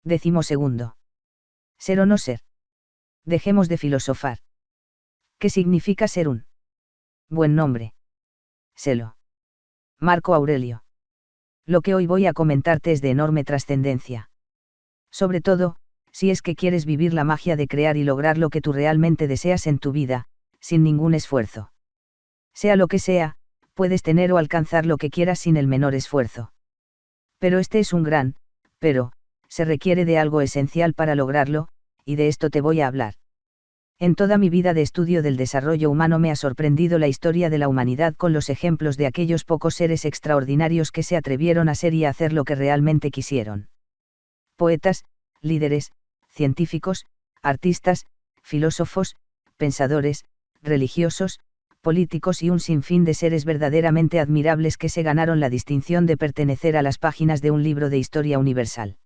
12. Ser o no ser. Dejemos de filosofar. ¿Qué significa ser un buen nombre? Sélo. Marco Aurelio. Lo que hoy voy a comentarte es de enorme trascendencia. Sobre todo, si es que quieres vivir la magia de crear y lograr lo que tú realmente deseas en tu vida, sin ningún esfuerzo. Sea lo que sea, puedes tener o alcanzar lo que quieras sin el menor esfuerzo. Pero este es un gran, pero, se requiere de algo esencial para lograrlo, y de esto te voy a hablar. En toda mi vida de estudio del desarrollo humano me ha sorprendido la historia de la humanidad con los ejemplos de aquellos pocos seres extraordinarios que se atrevieron a ser y a hacer lo que realmente quisieron. Poetas, líderes, científicos, artistas, filósofos, pensadores, religiosos, políticos y un sinfín de seres verdaderamente admirables que se ganaron la distinción de pertenecer a las páginas de un libro de historia universal.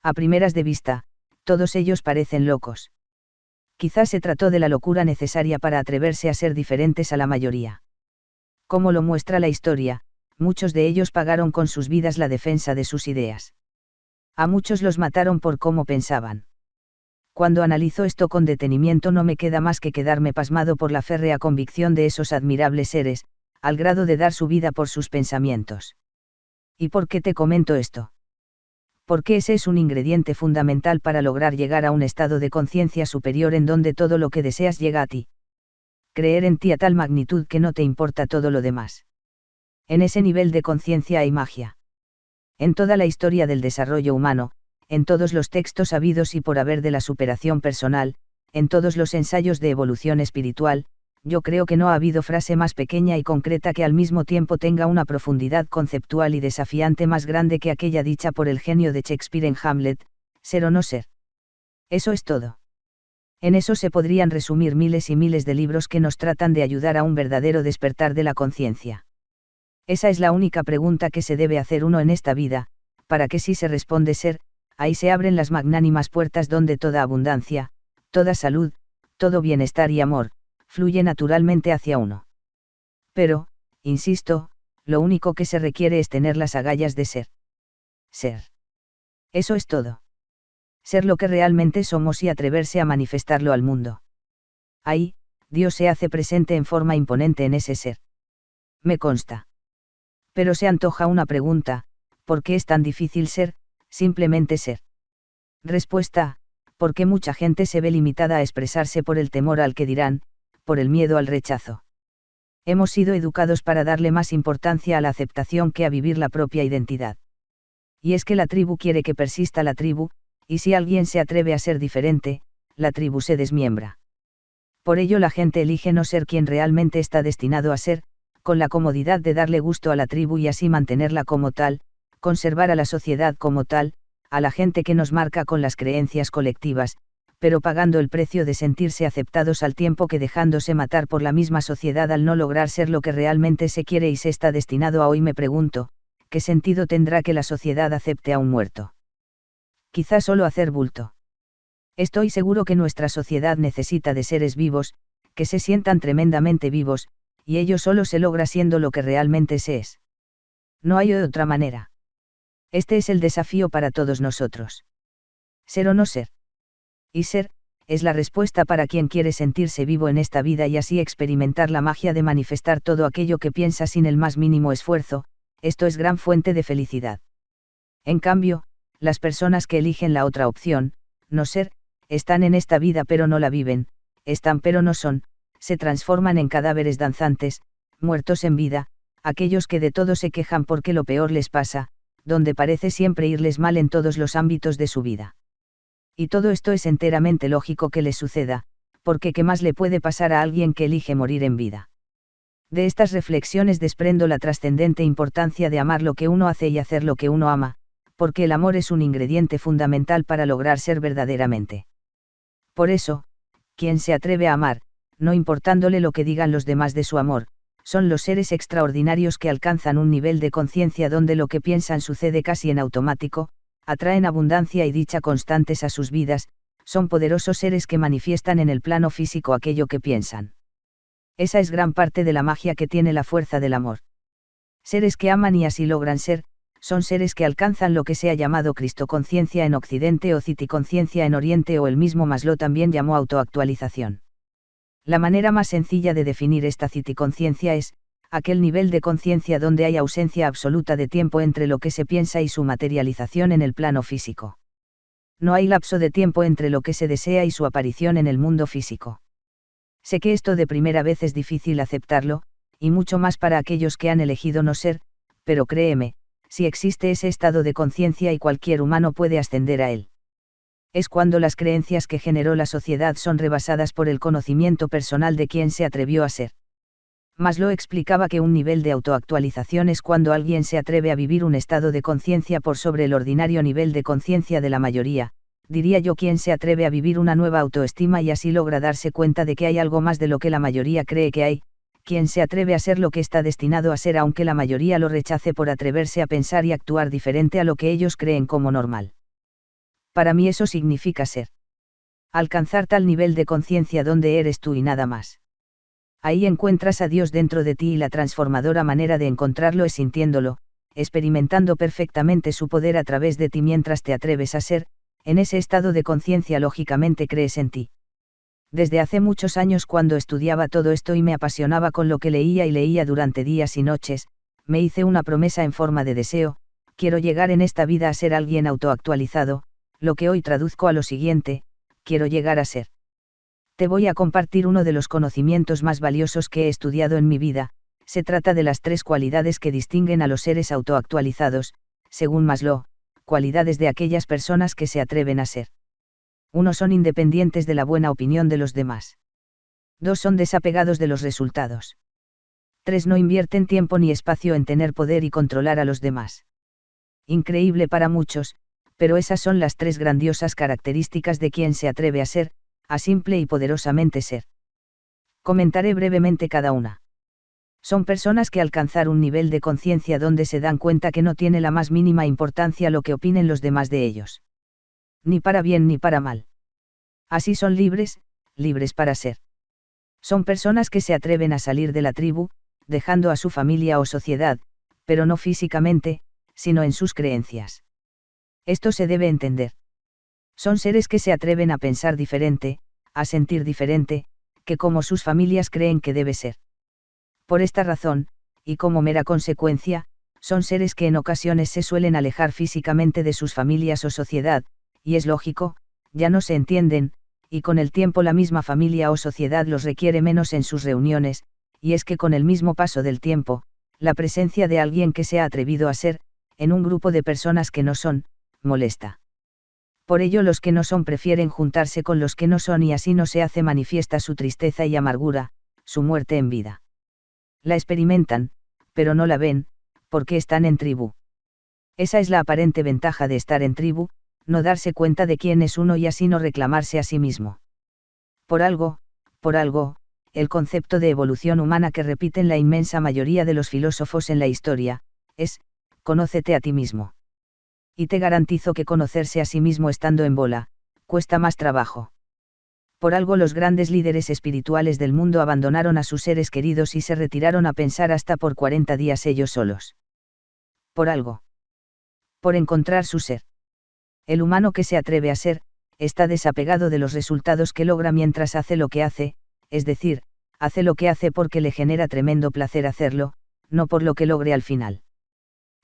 A primeras de vista, todos ellos parecen locos. Quizás se trató de la locura necesaria para atreverse a ser diferentes a la mayoría. Como lo muestra la historia, muchos de ellos pagaron con sus vidas la defensa de sus ideas. A muchos los mataron por cómo pensaban. Cuando analizo esto con detenimiento no me queda más que quedarme pasmado por la férrea convicción de esos admirables seres, al grado de dar su vida por sus pensamientos. ¿Y por qué te comento esto? Porque ese es un ingrediente fundamental para lograr llegar a un estado de conciencia superior en donde todo lo que deseas llega a ti. Creer en ti a tal magnitud que no te importa todo lo demás. En ese nivel de conciencia hay magia. En toda la historia del desarrollo humano, en todos los textos habidos y por haber de la superación personal, en todos los ensayos de evolución espiritual, yo creo que no ha habido frase más pequeña y concreta que al mismo tiempo tenga una profundidad conceptual y desafiante más grande que aquella dicha por el genio de Shakespeare en Hamlet: ser o no ser. Eso es todo. En eso se podrían resumir miles y miles de libros que nos tratan de ayudar a un verdadero despertar de la conciencia. Esa es la única pregunta que se debe hacer uno en esta vida, para que si se responde ser, ahí se abren las magnánimas puertas donde toda abundancia, toda salud, todo bienestar y amor, fluye naturalmente hacia uno. Pero, insisto, lo único que se requiere es tener las agallas de ser. Ser. Eso es todo. Ser lo que realmente somos y atreverse a manifestarlo al mundo. Ahí, Dios se hace presente en forma imponente en ese ser. Me consta. Pero se antoja una pregunta: ¿por qué es tan difícil ser, simplemente ser? Respuesta: porque mucha gente se ve limitada a expresarse por el temor al que dirán, por el miedo al rechazo. Hemos sido educados para darle más importancia a la aceptación que a vivir la propia identidad. Y es que la tribu quiere que persista la tribu, y si alguien se atreve a ser diferente, la tribu se desmiembra. Por ello la gente elige no ser quien realmente está destinado a ser, con la comodidad de darle gusto a la tribu y así mantenerla como tal, conservar a la sociedad como tal, a la gente que nos marca con las creencias colectivas, pero pagando el precio de sentirse aceptados al tiempo que dejándose matar por la misma sociedad al no lograr ser lo que realmente se quiere y se está destinado a. Hoy me pregunto, ¿qué sentido tendrá que la sociedad acepte a un muerto? Quizás solo hacer bulto. Estoy seguro que nuestra sociedad necesita de seres vivos, que se sientan tremendamente vivos, y ello solo se logra siendo lo que realmente se es. No hay otra manera. Este es el desafío para todos nosotros. Ser o no ser. Y ser, es la respuesta para quien quiere sentirse vivo en esta vida y así experimentar la magia de manifestar todo aquello que piensa sin el más mínimo esfuerzo. Esto es gran fuente de felicidad. En cambio, las personas que eligen la otra opción, no ser, están en esta vida pero no la viven, están pero no son, se transforman en cadáveres danzantes, muertos en vida, aquellos que de todo se quejan porque lo peor les pasa, donde parece siempre irles mal en todos los ámbitos de su vida. Y todo esto es enteramente lógico que les suceda, porque ¿qué más le puede pasar a alguien que elige morir en vida? De estas reflexiones desprendo la trascendente importancia de amar lo que uno hace y hacer lo que uno ama, porque el amor es un ingrediente fundamental para lograr ser verdaderamente. Por eso, quien se atreve a amar, no importándole lo que digan los demás de su amor, son los seres extraordinarios que alcanzan un nivel de conciencia donde lo que piensan sucede casi en automático, atraen abundancia y dicha constantes a sus vidas, son poderosos seres que manifiestan en el plano físico aquello que piensan. Esa es gran parte de la magia que tiene la fuerza del amor. Seres que aman y así logran ser, Son seres que alcanzan lo que se ha llamado cristoconciencia en Occidente o citiconciencia en Oriente, o el mismo Maslow también llamó autoactualización. La manera más sencilla de definir esta citiconciencia es aquel nivel de conciencia donde hay ausencia absoluta de tiempo entre lo que se piensa y su materialización en el plano físico. No hay lapso de tiempo entre lo que se desea y su aparición en el mundo físico. Sé que esto de primera vez es difícil aceptarlo, y mucho más para aquellos que han elegido no ser, pero créeme, si existe ese estado de conciencia y cualquier humano puede ascender a él. Es cuando las creencias que generó la sociedad son rebasadas por el conocimiento personal de quien se atrevió a ser. Maslow explicaba que un nivel de autoactualización es cuando alguien se atreve a vivir un estado de conciencia por sobre el ordinario nivel de conciencia de la mayoría, diría yo, quien se atreve a vivir una nueva autoestima y así logra darse cuenta de que hay algo más de lo que la mayoría cree que hay, quien se atreve a ser lo que está destinado a ser aunque la mayoría lo rechace por atreverse a pensar y actuar diferente a lo que ellos creen como normal. Para mí eso significa ser. Alcanzar tal nivel de conciencia donde eres tú y nada más. Ahí encuentras a Dios dentro de ti y la transformadora manera de encontrarlo es sintiéndolo, experimentando perfectamente su poder a través de ti mientras te atreves a ser, en ese estado de conciencia lógicamente crees en ti. Desde hace muchos años, cuando estudiaba todo esto y me apasionaba con lo que leía y leía durante días y noches, me hice una promesa en forma de deseo: quiero llegar en esta vida a ser alguien autoactualizado, lo que hoy traduzco a lo siguiente: quiero llegar a ser. Te voy a compartir uno de los conocimientos más valiosos que he estudiado en mi vida. Se trata de las 3 cualidades que distinguen a los seres autoactualizados, según Maslow, cualidades de aquellas personas que se atreven a ser. 1. Son independientes de la buena opinión de los demás. 2. Son desapegados de los resultados. 3. No invierten tiempo ni espacio en tener poder y controlar a los demás. Increíble para muchos, pero esas son las 3 grandiosas características de quien se atreve a ser, a simple y poderosamente ser. Comentaré brevemente cada una. Son personas que alcanzar un nivel de conciencia donde se dan cuenta que no tiene la más mínima importancia lo que opinen los demás de ellos. Ni para bien ni para mal. Así son libres, libres para ser. Son personas que se atreven a salir de la tribu, dejando a su familia o sociedad, pero no físicamente, sino en sus creencias. Esto se debe entender. Son seres que se atreven a pensar diferente, a sentir diferente, que como sus familias creen que debe ser. Por esta razón, y como mera consecuencia, son seres que en ocasiones se suelen alejar físicamente de sus familias o sociedad, y es lógico, ya no se entienden, y con el tiempo la misma familia o sociedad los requiere menos en sus reuniones, y es que con el mismo paso del tiempo, la presencia de alguien que se ha atrevido a ser, en un grupo de personas que no son, molesta. Por ello los que no son prefieren juntarse con los que no son y así no se hace manifiesta su tristeza y amargura, su muerte en vida. La experimentan, pero no la ven, porque están en tribu. Esa es la aparente ventaja de estar en tribu, no darse cuenta de quién es uno y así no reclamarse a sí mismo. Por algo, el concepto de evolución humana que repiten la inmensa mayoría de los filósofos en la historia, es: conócete a ti mismo. Y te garantizo que conocerse a sí mismo estando en bola, cuesta más trabajo. Por algo los grandes líderes espirituales del mundo abandonaron a sus seres queridos y se retiraron a pensar hasta por 40 días ellos solos. Por algo. Por encontrar su ser. El humano que se atreve a ser, está desapegado de los resultados que logra mientras hace lo que hace, es decir, hace lo que hace porque le genera tremendo placer hacerlo, no por lo que logre al final.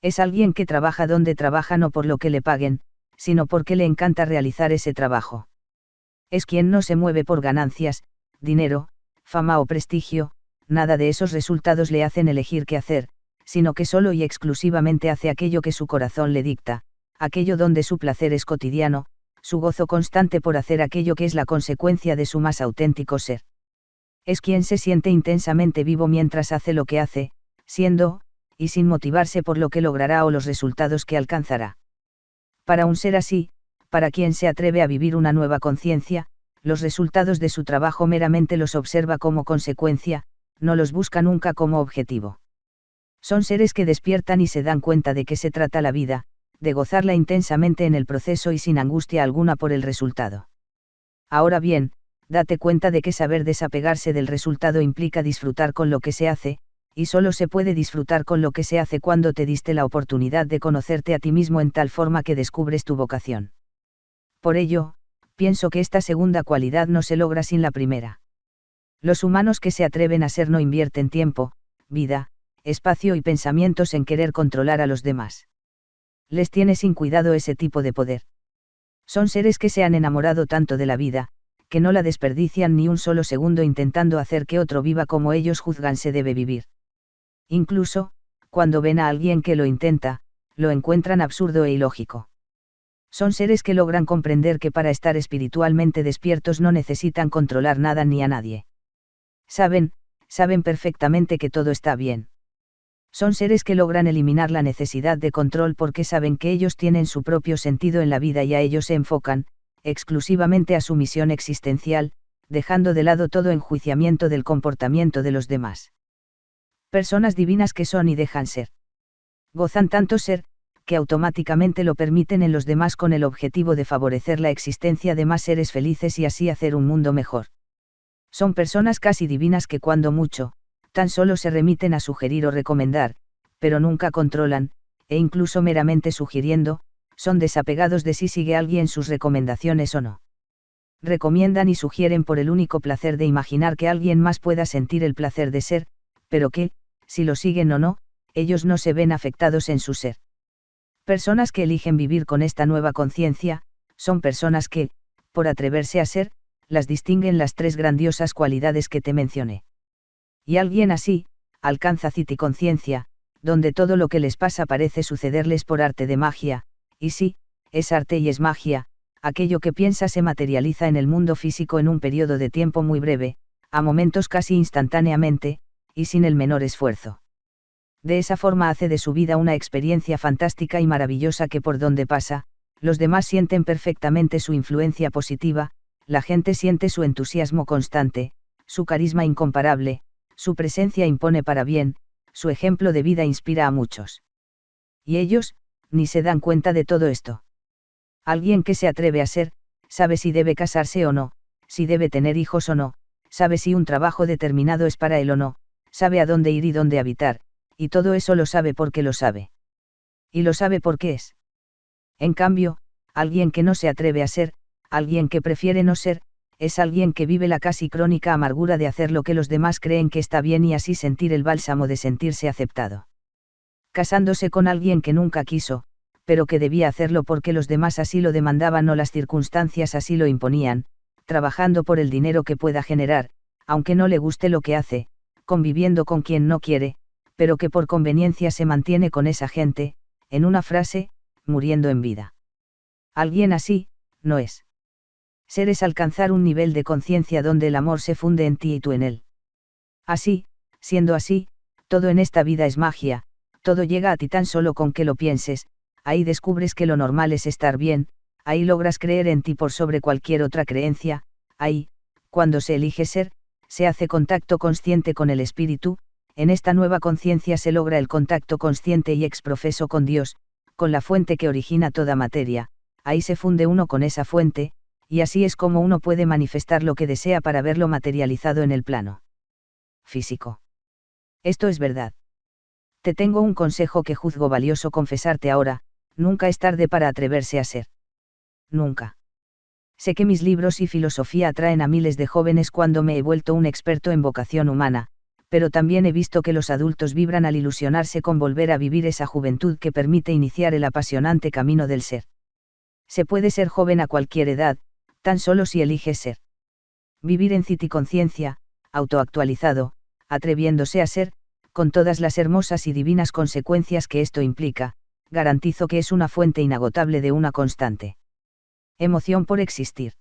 Es alguien que trabaja donde trabaja no por lo que le paguen, sino porque le encanta realizar ese trabajo. Es quien no se mueve por ganancias, dinero, fama o prestigio, nada de esos resultados le hacen elegir qué hacer, sino que solo y exclusivamente hace aquello que su corazón le dicta, aquello donde su placer es cotidiano, su gozo constante por hacer aquello que es la consecuencia de su más auténtico ser. Es quien se siente intensamente vivo mientras hace lo que hace, siendo, y sin motivarse por lo que logrará o los resultados que alcanzará. Para un ser así, para quien se atreve a vivir una nueva conciencia, los resultados de su trabajo meramente los observa como consecuencia, no los busca nunca como objetivo. Son seres que despiertan y se dan cuenta de que se trata la vida, de gozarla intensamente en el proceso y sin angustia alguna por el resultado. Ahora bien, date cuenta de que saber desapegarse del resultado implica disfrutar con lo que se hace, Y solo se puede disfrutar con lo que se hace cuando te diste la oportunidad de conocerte a ti mismo en tal forma que descubres tu vocación. Por ello, pienso que esta segunda cualidad no se logra sin la primera. Los humanos que se atreven a ser no invierten tiempo, vida, espacio y pensamientos en querer controlar a los demás. Les tiene sin cuidado ese tipo de poder. Son seres que se han enamorado tanto de la vida, que no la desperdician ni un solo segundo intentando hacer que otro viva como ellos juzgan se debe vivir. Incluso, cuando ven a alguien que lo intenta, lo encuentran absurdo e ilógico. Son seres que logran comprender que para estar espiritualmente despiertos no necesitan controlar nada ni a nadie. Saben perfectamente que todo está bien. Son seres que logran eliminar la necesidad de control porque saben que ellos tienen su propio sentido en la vida y a ellos se enfocan, exclusivamente a su misión existencial, dejando de lado todo enjuiciamiento del comportamiento de los demás. Personas divinas que son y dejan ser. Gozan tanto ser, que automáticamente lo permiten en los demás con el objetivo de favorecer la existencia de más seres felices y así hacer un mundo mejor. Son personas casi divinas que cuando mucho, tan solo se remiten a sugerir o recomendar, pero nunca controlan, e incluso meramente sugiriendo, son desapegados de si sigue alguien sus recomendaciones o no. Recomiendan y sugieren por el único placer de imaginar que alguien más pueda sentir el placer de ser, pero que, si lo siguen o no, ellos no se ven afectados en su ser. Personas que eligen vivir con esta nueva conciencia, son personas que, por atreverse a ser, las distinguen las tres grandiosas cualidades que te mencioné. Y alguien así, alcanza citiconciencia, donde todo lo que les pasa parece sucederles por arte de magia, y sí, es arte y es magia, aquello que piensa se materializa en el mundo físico en un periodo de tiempo muy breve, a momentos casi instantáneamente, y sin el menor esfuerzo. De esa forma hace de su vida una experiencia fantástica y maravillosa que por donde pasa, los demás sienten perfectamente su influencia positiva, la gente siente su entusiasmo constante, su carisma incomparable, su presencia impone para bien, su ejemplo de vida inspira a muchos. Y ellos, ni se dan cuenta de todo esto. Alguien que se atreve a ser, sabe si debe casarse o no, si debe tener hijos o no, sabe si un trabajo determinado es para él o no, sabe a dónde ir y dónde habitar, y todo eso lo sabe porque lo sabe. Y lo sabe porque es. En cambio, alguien que no se atreve a ser, alguien que prefiere no ser, es alguien que vive la casi crónica amargura de hacer lo que los demás creen que está bien y así sentir el bálsamo de sentirse aceptado. Casándose con alguien que nunca quiso, pero que debía hacerlo porque los demás así lo demandaban o las circunstancias así lo imponían, trabajando por el dinero que pueda generar, aunque no le guste lo que hace, conviviendo con quien no quiere, pero que por conveniencia se mantiene con esa gente, en una frase, muriendo en vida. Alguien así, no es. Ser es alcanzar un nivel de conciencia donde el amor se funde en ti y tú en él. Así, siendo así, todo en esta vida es magia, todo llega a ti tan solo con que lo pienses, ahí descubres que lo normal es estar bien, ahí logras creer en ti por sobre cualquier otra creencia, ahí, cuando se elige ser, se hace contacto consciente con el espíritu, en esta nueva conciencia se logra el contacto consciente y exprofeso con Dios, con la fuente que origina toda materia, ahí se funde uno con esa fuente, y así es como uno puede manifestar lo que desea para verlo materializado en el plano físico. Esto es verdad. Te tengo un consejo que juzgo valioso confesarte ahora, nunca es tarde para atreverse a ser. Nunca. Sé que mis libros y filosofía atraen a miles de jóvenes cuando me he vuelto un experto en vocación humana, pero también he visto que los adultos vibran al ilusionarse con volver a vivir esa juventud que permite iniciar el apasionante camino del ser. Se puede ser joven a cualquier edad, tan solo si eliges ser. Vivir en citiconciencia, autoactualizado, atreviéndose a ser, con todas las hermosas y divinas consecuencias que esto implica, garantizo que es una fuente inagotable de una constante emoción por existir.